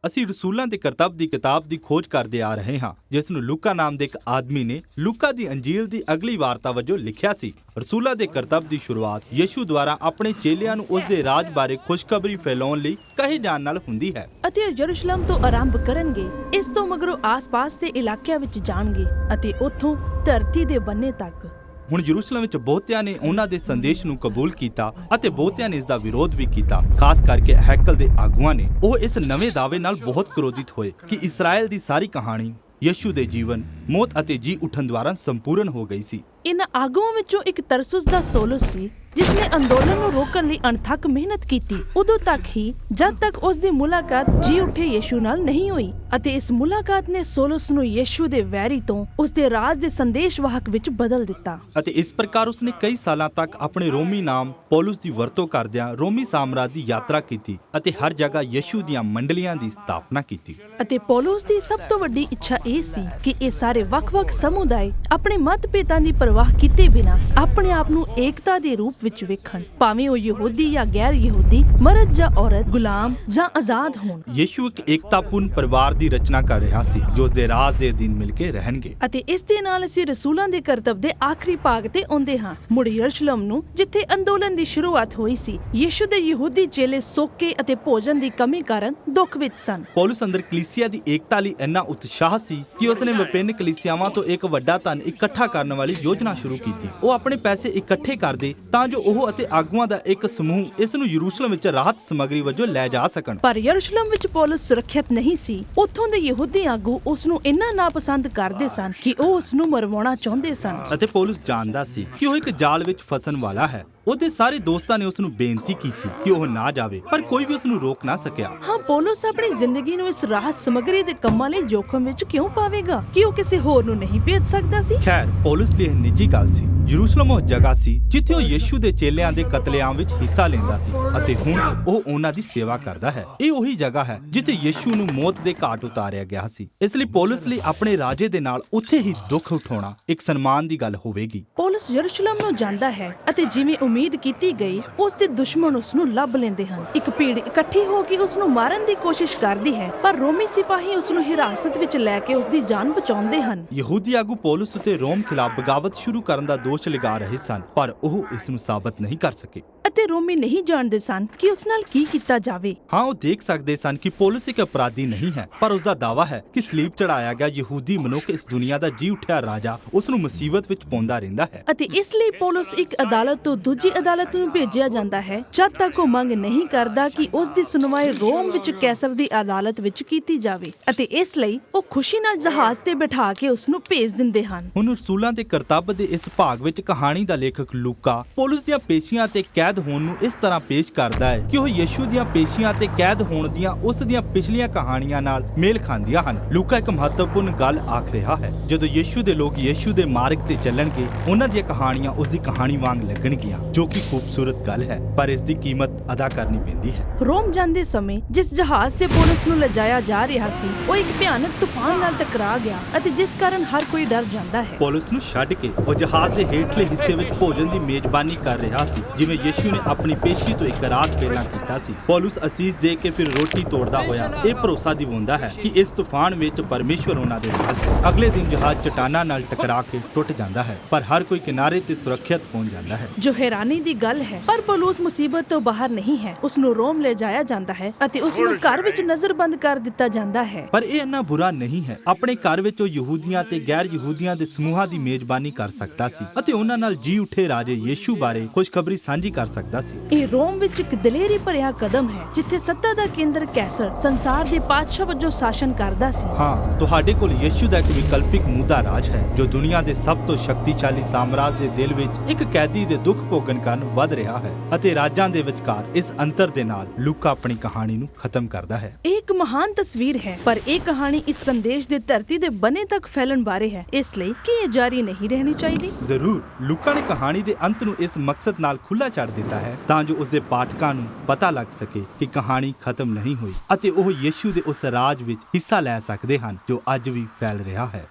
ਅਸੀਂ ਰਸੂਲਾਂ ਦੇ ਕਰਤੱਵ ਦੀ ਕਿਤਾਬ ਦੀ ਖੋਜ ਕਰਦੇ ਆ ਰਹੇ ਹਾਂ, ਜਿਸ ਨੂੰ ਲੂਕਾ ਨਾਮ ਦੇ ਇੱਕ ਆਦਮੀ ਨੇ ਲੂਕਾ ਦੀ ਅੰਜੀਲ ਦੀ ਅਗਲੀ ਵਾਰਤਾ ਵਜੋਂ ਲਿਖਿਆ ਸੀ। ਰਸੂਲਾਂ ਦੇ ਕਰਤੱਵ ਦੀ ਸ਼ੁਰੂਆਤ ਯਿਸੂ ਦੁਆਰਾ ਆਪਣੇ ਚੇਲਿਆਂ ਨੂੰ ਉਸ ਦੇ ਰਾਜ ਬਾਰੇ ਖੁਸ਼ਖਬਰੀ ਫੈਲਾਉਣ ਲਈ ਕਹੇ ਜਾਣ ਨਾਲ ਹੁੰਦੀ ਹੈ। ਅਤੇ ਉਹ ਯਰੂਸ਼ਲਮ ਤੋਂ ਆਰੰਭ ਕਰਨਗੇ, ਇਸ ਤੋਂ ਮਗਰੋਂ ਆਸ-ਪਾਸ ਦੇ ਇਲਾਕਿਆਂ ਵਿੱਚ ਜਾਣਗੇ ਅਤੇ ਉੱਥੋਂ ਧਰਤੀ ਦੇ ਬੰਨੇ ਤੱਕ। ਹੁਣ ਯਰੂਸ਼ਲਮ ਵਿੱਚ ਬਹੁਤਿਆਂ ਨੇ ਉਹਨਾਂ ਦੇ ਸੰਦੇਸ਼ ਨੂੰ ਕਬੂਲ ਕੀਤਾ ਅਤੇ ਬਹੁਤਿਆਂ ਨੇ ਇਸ ਦਾ ਵਿਰੋਧ ਵੀ ਕੀਤਾ। ਖਾਸ ਕਰਕੇ ਹੈਕਲ ਦੇ ਆਗੂਆਂ ਨੇ ਉਹ ਇਸ ਨਵੇਂ ਦਾਅਵੇ ਨਾਲ ਬਹੁਤ ਕ੍ਰੋਧਿਤ ਹੋਏ ਕਿ ਇਸਰਾਇਲ ਦੀ ਸਾਰੀ ਕਹਾਣੀ ਯਿਸੂ ਦੇ ਜੀਵਨ, ਮੌਤ ਅਤੇ ਜੀ ਉੱਠਣ ਦੁਆਰਾ ਸੰਪੂਰਨ ਹੋ ਗਈ ਸੀ। ਇਨ੍ਹਾਂ ਆਗੂਆਂ ਵਿੱਚੋਂ ਇੱਕ ਤਰਸੁਸ ਦਾ ਸੌਲਸ ਸੀ, ਜਿਸ ਨੇ ਅੰਦੋਲਨ ਨੂੰ ਰੋਕਣ ਲਈ ਅਣਥੱਕ ਮਿਹਨਤ ਕੀਤੀ, ਉਦੋਂ ਤੱਕ ਹੀ ਜਦ ਤੱਕ ਉਸ ਦੀ ਮੁਲਾਕਾਤ ਜੀ ਉੱਠੇ ਯਿਸੂ ਨਾਲ ਨਹੀਂ ਹੋਈ। ਅਤੇ ਇਸ ਮੁਲਾਕਾਤ ਨੇ ਸੌਲਸ ਨੂੰ ਯਿਸੂ ਦੇ ਵੈਰੀ ਤੋਂ ਉਸ ਦੇ ਰਾਜ ਦੇ ਸੰਦੇਸ਼ਵਾਹਕ ਵਿੱਚ ਬਦਲ ਦਿੱਤਾ। ਅਤੇ ਇਸ ਪ੍ਰਕਾਰ ਉਸਨੇ ਕਈ ਸਾਲਾਂ ਤੱਕ ਆਪਣੇ ਰੋਮੀ ਨਾਮ ਪੌਲੁਸ ਦੀ ਵਰਤੋਂ ਕਰਦਿਆਂ ਰੋਮੀ ਸਾਮਰਾਜ ਦੀ ਯਾਤਰਾ ਕੀਤੀ ਅਤੇ ਹਰ ਜਗ੍ਹਾ ਯਿਸੂ ਦੀਆਂ ਮੰਡਲੀਆਂ ਦੀ ਸਥਾਪਨਾ ਕੀਤੀ। ਅਤੇ ਪੌਲੁਸ ਦੀ ਸਭ ਤੋਂ ਵੱਡੀ ਇੱਛਾ ਇਹ ਸੀ ਕਿ ਇਹ ਸਾਰੇ ਵੱਖ-ਵੱਖ ਸਮੁਦਾਇ ਆਪਣੇ ਮਤਭੇਦਾਂ ਦੀ ਪਰਵਾਹ ਕੀਤੇ ਬਿਨਾਂ ਆਪਣੇ ਆਪ ਨੂੰ ਏਕਤਾ ਦੇ ਰੂਪ ਵਿੱਚ ਵੇਖਣ, ਭਾਵੇਂ ਉਹ ਯਹੂਦੀ ਜਾਂ ਗੈਰ ਯਹੂਦੀ, ਮਰਦ ਜਾਂ ਔਰਤ, ਗੁਲਾਮ ਜਾਂ ਆਜ਼ਾਦ ਹੋਣ। ਯਿਸੂ ਇੱਕ ਏਕਤਾਪੂਰਨ ਪਰਿਵਾਰ ਦੀ ਰਚਨਾ ਕਰ ਰਿਹਾ ਸੀ ਜੋ ਉਸ ਦੇ ਰਾਜ ਦੇ ਅਧੀਨ ਮਿਲ ਕੇ ਰਹਿਣਗੇ। ਅਤੇ ਇਸ ਦੇ ਨਾਲ ਅਸੀਂ ਰਸੂਲਾਂ ਦੇ ਕਰਤੱਵ ਦੇ ਆਖਰੀ ਭਾਗ ਤੇ ਆਉਂਦੇ ਹਾਂ, ਮੁੜ ਯਰੂਸ਼ਲਮ ਨੂੰ, ਜਿੱਥੇ ਅੰਦੋਲਨ ਦੀ ਸ਼ੁਰੂਆਤ ਹੋਈ ਸੀ। ਯਿਸੂ ਦੇ ਯਹੂਦੀ ਚੇਲੇ ਸੋਕੇ ਅਤੇ ਭੋਜਨ ਦੀ ਕਮੀ ਕਾਰਨ ਦੁੱਖ ਵਿੱਚ ਸਨ। ਪੌਲੁਸ ਅੰਦਰ ਕਲੀਸਿਆ ਦੀ ਏਕਤਾ ਲਈ ਇੰਨਾ ਉਤਸ਼ਾਹ ਸੀ ਕਿ ਉਸਨੇ ਵਿਭਿੰਨ ਕਲੀਸਿਆਵਾਂ ਤੋਂ ਇੱਕ ਵੱਡਾ ਧਨ ਇਕੱਠਾ ਕਰਨ ਵਾਲੀ ਯੋਜਨਾ ਸ਼ੁਰੂ ਕੀਤੀ। ਉਹ ਆਪਣੇ ਪੈਸੇ ਇਕੱਠੇ ਕਰਦੇ ਤਾਂ ਜੋ ਉਹ ਅਤੇ ਆਗੂਆਂ ਦਾ ਇੱਕ ਸਮੂਹ ਇਸ ਨੂੰ ਯਰੂਸ਼ਲਮ ਵਿੱਚ ਰਾਹਤ ਸਮੱਗਰੀ ਵਜੋਂ ਲੈ ਜਾ ਸਕਣ। ਪਰ ਯਰੂਸ਼ਲਮ ਵਿੱਚ ਪੌਲੁਸ ਸੁਰੱਖਿਅਤ ਨਹੀਂ ਸੀ। ਉੱਥੋਂ ਦੇ ਯਹੂਦੀ ਆਗੂ ਉਸ ਨੂੰ ਇੰਨਾ ਨਾਪਸੰਦ ਕਰਦੇ ਸਨ ਕਿ ਉਹ ਉਸ ਨੂੰ ਮਰਵਾਉਣਾ ਚਾਹੁੰਦੇ ਸਨ। ਅਤੇ ਪੌਲੁਸ ਜਾਣਦਾ ਸੀ ਕਿ ਉਹ ਇੱਕ ਜਾਲ ਵਿੱਚ ਫਸਣ ਵਾਲਾ ਹੈ। ਉਹਦੇ ਸਾਰੇ ਦੋਸਤਾਂ ਨੇ ਉਸ ਨੂੰ ਬੇਨਤੀ ਕੀਤੀ ਕਿ ਉਹ ਨਾ ਜਾਵੇ, ਪਰ ਕੋਈ ਵੀ ਉਸ ਨੂੰ ਰੋਕ ਨਾ ਸਕਿਆ। ਹਾਂ, ਪੌਲੁਸ ਆਪਣੀ ਜ਼ਿੰਦਗੀ ਨੂੰ ਇਸ ਰਾਹਤ ਸਮੱਗਰੀ ਦੇ ਕੰਮਾਂ ਲਈ ਜੋਖਮ ਵਿੱਚ ਕਿਉਂ ਪਾਵੇਗਾ ਕਿ ਉਹ ਕਿਸੇ ਹੋਰ ਨੂੰ ਨਹੀਂ ਭੇਜ ਸਕਦਾ ਸੀ? ਖੈਰ, ਪੌਲੁਸ ਲਈ ਇਹ ਨਿੱਜੀ ਗੱਲ ਸੀ। ਯਰੂਸ਼ਲਮ ਉਹ ਜਗ੍ਹਾ ਸੀ ਜਿੱਥੇ ਉਹ ਯਿਸੂ ਦੇ ਚੇਲਿਆਂ ਦੇ ਕਤਲੇਆਮ ਵਿੱਚ ਹਿੱਸਾ ਲੈਂਦਾ ਸੀ ਅਤੇ ਹੁਣ ਉਹ ਉਹਨਾਂ ਦੀ ਸੇਵਾ ਕਰਦਾ ਹੈ। ਇਹ ਉਹੀ ਜਗ੍ਹਾ ਹੈ ਜਿੱਥੇ ਯਿਸੂ ਨੂੰ ਮੌਤ ਦੇ ਘਾਟ ਉਤਾਰਿਆ ਗਿਆ ਸੀ। ਇਸ ਲਈ ਪੌਲੁਸ ਲਈ ਆਪਣੇ ਰਾਜੇ ਦੇ ਨਾਲ ਉੱਥੇ ਹੀ ਦੁੱਖ ਉਠਾਉਣਾ ਇੱਕ ਸਨਮਾਨ ਦੀ ਗੱਲ ਹੋਵੇਗੀ। ਪੌਲੁਸ ਯਰੂਸ਼ਲਮ ਨੂੰ ਜਾਂਦਾ ਹੈ ਅਤੇ ਜਿਵੇਂ ਉਮੀਦ ਕੀਤੀ ਗਈ, ਉਸ ਦੇ ਦੁਸ਼ਮਣ ਉਸ ਨੂੰ ਲੱਭ ਲੈਂਦੇ ਹਨ। ਇੱਕ ਭੀੜ ਇਕੱਠੀ ਹੋ ਕੇ ਉਸ ਨੂੰ ਮਾਰਨ ਦੀ ਕੋਸ਼ਿਸ਼ ਕਰਦੀ ਹੈ, ਪਰ ਰੋਮੀ ਸਿਪਾਹੀ ਉਸ ਨੂੰ ਹਿਰਾਸਤ ਵਿੱਚ ਲੈ ਕੇ ਉਸ ਦੀ ਜਾਨ ਬਚਾਉਂਦੇ ਹਨ। ਯਹੂਦੀ ਆਗੂ ਪੌਲੁਸ ਉਤੇ ਰੋਮ ਖਿਲਾਫ ਬਗਾਵਤ ਸ਼ੁਰੂ ਕਰਨ ਦਾ ਦੋਸ਼ ਲਗਾ ਰਹੇ ਸਨ, ਪਰ ਉਹ ਇਸ ਨੂੰ ਸਾਬਤ ਨਹੀਂ ਕਰ ਸਕੇ। ਅਤੇ ਰੋਮੀ ਨਹੀਂ ਜਾਣਦੇ ਸਨ ਕਿ ਉਸ ਨਾਲ ਕੀ ਕੀਤਾ ਜਾਵੇ। ਹਾਂ, ਉਹ ਦੇਖ ਸਕਦੇ ਸਨ ਕਿ ਪੌਲੁਸ ਇੱਕ ਅਪਰਾਧੀ ਨਹੀਂ ਹੈ, ਪਰ ਉਸ ਦਾ ਦਾਅਵਾ ਹੈ ਕਿ ਸਲੀਬ ਚੜਾਇਆ ਗਿਆ ਯਹੂਦੀ ਮਨੁੱਖ ਇਸ ਦੁਨੀਆ ਦਾ ਜੀ ਉੱਠਿਆ ਰਾਜਾ ਉਸ ਨੂੰ ਮੁਸੀਬਤ ਵਿੱਚ ਪਾਉਂਦਾ ਰਹਿੰਦਾ ਹੈ। ਅਤੇ ਇਸ ਲਈ ਪੌਲੁਸ ਇੱਕ ਅਦਾਲਤ ਤੋਂ ਦੂਜੀ ਅਦਾਲਤ ਨੂੰ ਭੇਜਿਆ ਜਾਂਦਾ ਹੈ ਜਦ ਤੱਕ ਉਹ ਮੰਗ ਨਹੀਂ ਕਰਦਾ ਕਿ ਉਸ ਦੀ ਸੁਣਵਾਈ ਰੋਮ ਵਿੱਚ ਕੈਸਰ ਦੀ ਅਦਾਲਤ ਵਿੱਚ ਕੀਤੀ ਜਾਵੇ। ਅਤੇ ਇਸ ਲਈ ਉਹ ਖੁਸ਼ੀ ਨਾਲ ਜਹਾਜ਼ ਤੇ ਬਿਠਾ ਕੇ ਉਸ ਨੂੰ ਭੇਜ ਦਿੰਦੇ ਹਨ। ਹੁਣ ਰਸੂਲਾਂ ਦੇ ਕਰਤੱਵ ਦੇ ਇਸ ਭਾਗ ਵਿੱਚ ਕਹਾਣੀ ਦਾ ਲੇਖਕ ਲੂਕਾ ਪੌਲੁਸ ਦੀਆਂ ਪੇਸ਼ੀਆਂ ਤੇ ਕੈਦ ਹੋਣ ਨੂੰ ਇਸ ਤਰ੍ਹਾਂ ਪੇਸ਼ ਕਰਦਾ ਹੈ ਕਿ ਉਹ ਯਿਸੂ ਦੀਆਂ ਪੇਸ਼ੀਆਂ ਤੇ ਕੈਦ ਹੋਣ ਦੀਆਂ ਉਸ ਦੀਆਂ ਪਿਛਲੀਆਂ ਕਹਾਣੀਆਂ ਨਾਲ ਮੇਲ ਖਾਂਦੀਆਂ ਹਨ। ਲੂਕਾ ਇੱਕ ਮਹੱਤਵਪੂਰਨ ਗੱਲ ਆਖ ਰਿਹਾ ਹੈ। ਜਦੋਂ ਯਿਸੂ ਦੇ ਲੋਕ ਯਿਸੂ ਦੇ ਮਾਰਗ ਤੇ ਚੱਲਣਗੇ, ਉਹਨਾਂ ਦੀਆਂ ਕਹਾਣੀਆਂ ਉਸ ਦੀ ਕਹਾਣੀ ਵਾਂਗ ਲੱਗਣਗੀਆਂ, ਜੋ ਕਿ ਖੂਬਸੂਰਤ ਗੱਲ ਹੈ, ਪਰ ਇਸ ਦੀ ਕੀਮਤ ਅਦਾ ਕਰਨੀ ਪੈਂਦੀ ਹੈ। ਰੋਮ ਜਾਂਦੇ ਸਮੇਂ ਜਿਸ ਜਹਾਜ਼ ਤੇ ਪੌਲੁਸ ਨੂੰ ਲਿਜਾਇਆ ਜਾ ਰਿਹਾ ਸੀ, ਉਹ ਇੱਕ ਭਿਆਨਕ ਤੂਫਾਨ ਨਾਲ ਟਕਰਾ ਗਿਆ ਅਤੇ ਜਿਸ ਕਾਰਨ ਹਰ ਕੋਈ ਡਰ ਜਾਂਦਾ ਹੈ। ਪੌਲੁਸ ਨੂੰ ਛੱਡ ਕੇ ਉਹ ਜਹਾਜ਼ ਦੇ ਹੇਠਲੇ ਹਿੱਸੇ ਵਿੱਚ ਭੋਜਨ ਦੀ ਮੇਜ਼ਬਾਨੀ ਕਰ ਰਿਹਾ ਸੀ, ਜਿਵੇਂ ਯਿਸੂ ਨੇ ਆਪਣੀ ਪੇਸ਼ੀ ਤੋਂ ਇੱਕ ਰਾਤ ਪਹਿਲਾਂ ਕੀਤਾ ਸੀ। ਪੌਲੁਸ ਅਸੀਸ ਦੇ ਕੇ ਫਿਰ ਰੋਟੀ ਤੋੜਦਾ ਹੋਇਆ ਇਹ ਭਰੋਸਾ ਦਿਵਾਉਂਦਾ ਹੈ ਕਿ ਇਸ ਤੂਫਾਨ ਵਿੱਚ ਪਰਮੇਸ਼ਵਰ ਉਹਨਾਂ ਦੇ ਨਾਲ ਹੈ। ਅਗਲੇ ਦਿਨ ਜਹਾਜ਼ ਚਟਾਨਾਂ ਨਾਲ ਟਕਰਾ ਕੇ ਟੁੱਟ ਜਾਂਦਾ ਹੈ, ਪਰ ਹਰ ਕੋਈ ਕਿਨਾਰੇ ਤੇ ਸੁਰੱਖਿਅਤ ਪਹੁੰਚ ਜਾਂਦਾ ਹੈ। ਜੋ ਹੈਰਾਨੀ ਦੀ ਗੱਲ ਹੈ, ਪਰ ਪੌਲੁਸ ਮੁਸੀਬਤ ਤੋਂ ਬਾਹਰ ਨਹੀਂ ਹੈ। ਉਸ ਨੂੰ ਰੋਮ ਲੈ ਜਾਇਆ ਜਾਂਦਾ ਹੈ ਅਤੇ ਉਸ ਨੂੰ ਘਰ ਵਿੱਚ ਨਜ਼ਰਬੰਦ ਕਰ ਦਿੱਤਾ ਜਾਂਦਾ ਹੈ। ਪਰ ਇਹ ਇੰਨਾ ਬੁਰਾ ਨਹੀਂ ਹੈ। ਆਪਣੇ ਘਰ ਵਿੱਚ ਉਹ ਯਹੂਦੀਆਂ ਤੇ ਗੈਰ ਯਹੂਦੀਆਂ ਦੇ ਸਮੂਹਾਂ ਦੀ ਮੇਜ਼ਬਾਨੀ ਕਰ ਸਕਦਾ ਸੀ ਅਤੇ ਉਹਨਾਂ ਨਾਲ ਜੀ ਉੱਠੇ ਰਾਜੇ ਯਿਸੂ ਬਾਰੇ ਖੁਸ਼ਖਬਰੀ ਸਾਂਝੀ ਕਰ ਸਕਦਾ ਸੀ। ਇਹ ਰੋਮ ਵਿੱਚ ਇੱਕ ਦਲੇਰੀ ਭਰਿਆ ਕਦਮ ਹੈ, ਜਿੱਥੇ ਸੱਤਾ ਦਾ ਕੇਂਦਰ ਕੈਸਰ ਸੰਸਾਰ ਦੇ ਪਾਤਸ਼ਾਹ ਵਜੋਂ ਸ਼ਾਸਨ ਕਰਦਾ ਸੀ। ਹਾਂ, ਤੁਹਾਡੇ ਕੋਲ ਯਿਸੂ ਦਾ ਇੱਕ ਵਿਕਲਪਿਕ ਮੁੱਦਾ ਰਾਜ ਹੈ, ਜੋ ਦੁਨੀਆ ਦੇ ਸਭ ਤੋਂ ਸ਼ਕਤੀਸ਼ਾਲੀ ਸਾਮਰਾਜ ਦੇ ਦਿਲ ਵਿੱਚ ਇੱਕ ਕੈਦੀ ਦੇ ਦੁੱਖ ਭੋਗਣ ਕਾਰਨ ਵੱਧ ਰਿਹਾ ਹੈ। ਅਤੇ ਰਾਜਾਂ ਦੇ ਵਿਚਕਾਰ ਇਸ ਅੰਤਰ ਦੇ ਨਾਲ ਲੂਕਾ ਆਪਣੀ ਕਹਾਣੀ ਨੂੰ ਖਤਮ ਕਰਦਾ ਹੈ। ਇਹ ਇੱਕ ਮਹਾਨ ਤਸਵੀਰ ਹੈ, ਪਰ ਇਹ ਕਹਾਣੀ ਇਸ ਸੰਦੇਸ਼ ਦੇ ਧਰਤੀ ਦੇ ਬੰਨੇ ਤੱਕ ਫੈਲਣ ਬਾਰੇ ਹੈ, ਇਸ ਲਈ ਕਿ ਇਹ ਜਾਰੀ ਨਹੀਂ ਰਹਿਣੀ ਚਾਹੀਦੀ। ਜ਼ਰੂਰ, ਲੂਕਾ ਨੇ ਕਹਾਣੀ ਦੇ ਅੰਤ ਨੂੰ ਇਸ ਮਕਸਦ ਨਾਲ ਖੁੱਲਾ ਛੱਡ ਦਿੱਤਾ ਹੈ ਤਾਂ ਜੋ ਉਸਦੇ ਪਾਠਕਾਂ ਨੂੰ ਪਤਾ ਲੱਗ ਸਕੇ ਕਿ ਕਹਾਣੀ ਖਤਮ ਨਹੀਂ ਹੋਈ ਅਤੇ ਉਹ ਯਿਸੂ ਦੇ ਉਸ ਰਾਜ ਵਿੱਚ ਹਿੱਸਾ ਲੈ ਸਕਦੇ ਹਨ ਜੋ ਅੱਜ ਵੀ ਫੈਲ ਰਿਹਾ ਹੈ।